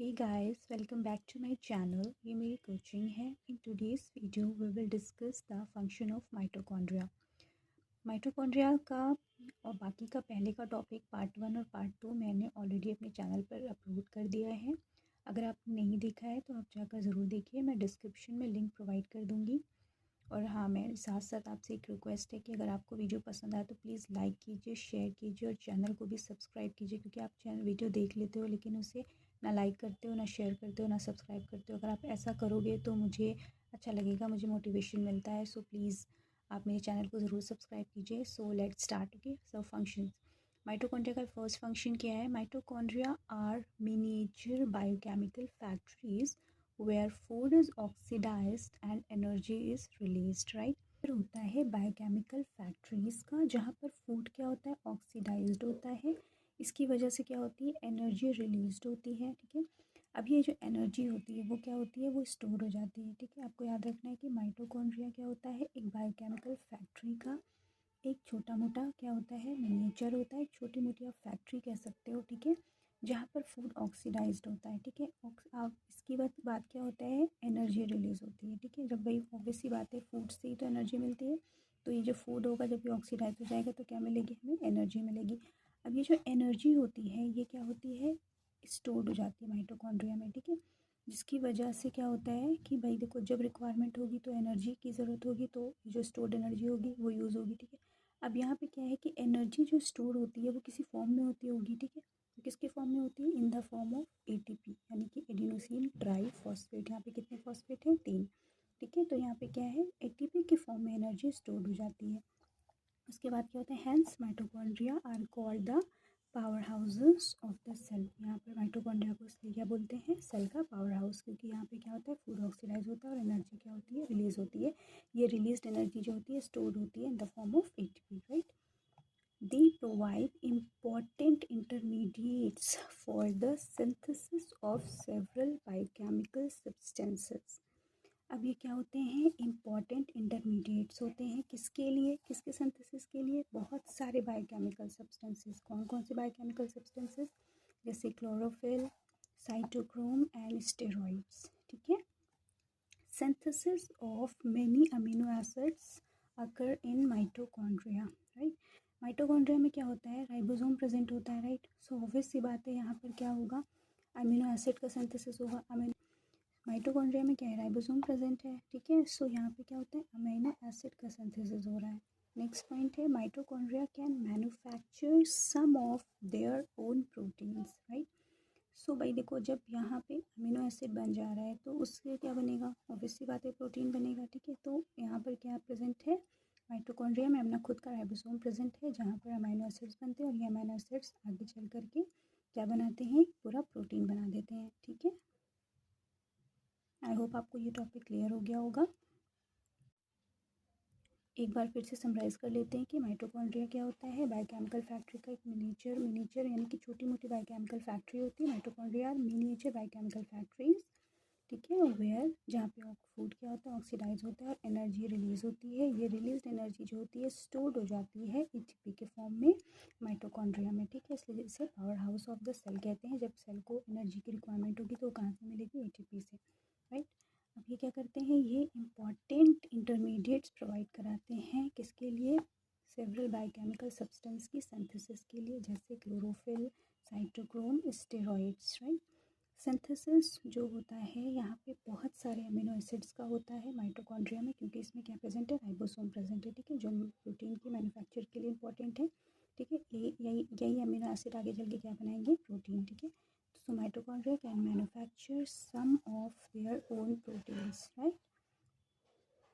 Hey guys, welcome back to my channel. ये मेरी coaching है. In today's video, we will discuss the function of mitochondria. Mitochondria का और बाकी का पहले का टॉपिक पार्ट 1 और पार्ट 2 मैंने ऑलरेडी अपने चैनल पर अपलोड कर दिया है. अगर आपने नहीं देखा है तो आप जाकर ज़रूर देखिए. मैं डिस्क्रिप्शन में लिंक प्रोवाइड कर दूँगी. और हाँ, मैं साथ साथ आपसे एक रिक्वेस्ट है कि अगर आपको वीडियो पसंद आए तो प्लीज़ लाइक कीजिए, शेयर कीजिए और चैनल को भी सब्सक्राइब कीजिए, क्योंकि आप चैनल वीडियो देख लेते हो लेकिन उसे ना लाइक करते हो, ना शेयर करते हो, ना सब्सक्राइब करते हो. अगर आप ऐसा करोगे तो मुझे अच्छा लगेगा, मुझे मोटिवेशन मिलता है. सो प्लीज़ आप मेरे चैनल को ज़रूर सब्सक्राइब कीजिए. So let's start. Okay, so functions. Mitochondria का फर्स्ट फंक्शन क्या है? Mitochondria are miniature biochemical factories where food is oxidized and energy is released, right? फिर होता है बायोकेमिकल फैक्ट्रीज का, जहाँ पर फूड क्या होता है, ऑक्सीडाइज्ड होता है. इसकी वजह से क्या होती है, एनर्जी रिलीज्ड होती है. ठीक है, अब ये जो एनर्जी होती है वो क्या होती है, वो स्टोर हो जाती है. ठीक है, आपको याद रखना है कि माइटोकॉन्ड्रिया क्या होता है, एक बायोकेमिकल फैक्ट्री का एक छोटा मोटा क्या होता है, मिनिएचर होता है, छोटी मोटी आप फैक्ट्री कह सकते हो. ठीक है, जहाँ पर फूड ऑक्सीडाइज्ड होता है. ठीक है, आप इसकी बात क्या होता है, एनर्जी रिलीज़ होती है. ठीक है, जब भाई ऑब्वियस सी बात है, फूड से ही तो एनर्जी मिलती है. तो ये जो फूड होगा जब ये ऑक्सीडाइज हो जाएगा तो क्या मिलेगी, हमें एनर्जी मिलेगी. अब ये जो एनर्जी होती है ये क्या होती है, स्टोर्ड हो जाती है माइटोकॉन्ड्रिया में. ठीक है, जिसकी वजह से क्या होता है कि भाई देखो, जब रिक्वायरमेंट होगी तो एनर्जी की ज़रूरत होगी, तो जो स्टोर्ड एनर्जी होगी वो यूज़ होगी. ठीक है, अब यहाँ पे क्या है कि एनर्जी जो स्टोर होती है वो किसी फॉर्म में होती होगी. ठीक है, तो किसके फॉर्म में होती है, in the form of ATP, यानी कि एडिनोसिन ट्राई फॉस्फेट. यहाँ पे कितने फॉस्फेट हैं, 3. ठीक है, तो यहाँ पे क्या है, एटीपी के फॉर्म में एनर्जी स्टोर हो जाती है. उसके बाद क्या होता है, hence mitochondria are called the power houses of the cell. यहाँ पर माइटोकॉन्ड्रिया को इसलिए क्या बोलते हैं, सेल का पावर हाउस, क्योंकि यहाँ पे क्या होता है, फूड ऑक्सीडाइज होता है और एनर्जी क्या होती है, रिलीज होती है. ये रिलीज एनर्जी जो होती है स्टोर होती है in the form of ATP, right. They provide important intermediates for the synthesis of several biochemical substances. अब ये क्या होते हैं, इम्पॉर्टेंट इंटरमीडिएट्स होते हैं, किसके लिए, किसके सिंथेसिस के लिए, बहुत सारे बायोकेमिकल सब्सटेंसेस. कौन कौन से बायोकेमिकल सब्सटेंसेस, जैसे क्लोरोफिल, साइटोक्रोम एंड स्टेरॉइड्स. ठीक है, synthesis of many amino acids occur in mitochondria, right. Mitochondria में क्या होता है, राइबोसोम प्रेजेंट होता है, राइट. सो ऑब्वियस सी बात है, यहाँ पर क्या होगा, अमीनो एसिड का सिंथेसिस होगा. माइटोकॉन्ड्रिया में क्या है, राइबोसोम प्रेजेंट है. ठीक है, सो यहाँ पे क्या होता है, अमीनो एसिड का सिंथेसिस हो रहा है. नेक्स्ट पॉइंट है, mitochondria can manufacture some of their own proteins, right. So भाई देखो, जब यहाँ पे अमीनो एसिड बन जा रहा है तो उससे क्या बनेगा, ऑब्वियसली बात है, प्रोटीन बनेगा. ठीक है, तो यहाँ पर क्या प्रेजेंट है, माइटोकॉन्ड्रिया में अपना खुद का राइबोसोम प्रेजेंट है, जहाँ पर अमीनो एसिड्स बनते हैं और ये अमीनो एसिड्स आगे चल करके क्या बनाते हैं, पूरा प्रोटीन बना देते हैं. ठीक है, आई होप आपको ये टॉपिक क्लियर हो गया होगा. एक बार फिर से समराइज़ कर लेते हैं कि माइटोकॉन्ड्रिया क्या होता है, बायोकेमिकल फैक्ट्री का एक मिनीचर यानी कि छोटी मोटी बायोकेमिकल फैक्ट्री होती है. Mitochondria miniature biochemical factories. ठीक है, वेयर जहाँ पे फूड क्या होता है, ऑक्सीडाइज होता है और एनर्जी रिलीज होती है. ये रिलीज एनर्जी जो होती है स्टोर्ड हो जाती है एटीपी के फॉर्म में माइटोकॉन्ड्रिया में. ठीक है, इसलिए इसे power house of the cell कहते हैं. जब सेल को एनर्जी की रिक्वायरमेंट होगी तो कहाँ से मिलेगी, एटीपी से, राइट. अब ये क्या करते हैं, ये इम्पॉर्टेंट इंटरमीडिएट्स प्रोवाइड कराते हैं, किसके लिए, सेवरल बायोकेमिकल सब्सटेंस की सिंथेसिस के लिए, जैसे chlorophyll, cytochrome, steroids, right. Synthesis जो होता है यहाँ पे बहुत सारे अमीनो एसिड्स का होता है माइटोकॉन्ड्रिया में, क्योंकि इसमें क्या प्रेजेंट है, राइबोसोम प्रेजेंट है. ठीक है, जो प्रोटीन की मैन्युफैक्चर के लिए इंपॉर्टेंट है. ठीक है, यही अमीनो एसिड आगे चल के क्या बनाएंगे, प्रोटीन. ठीक है, so mitochondria can manufacture some of their own proteins, right.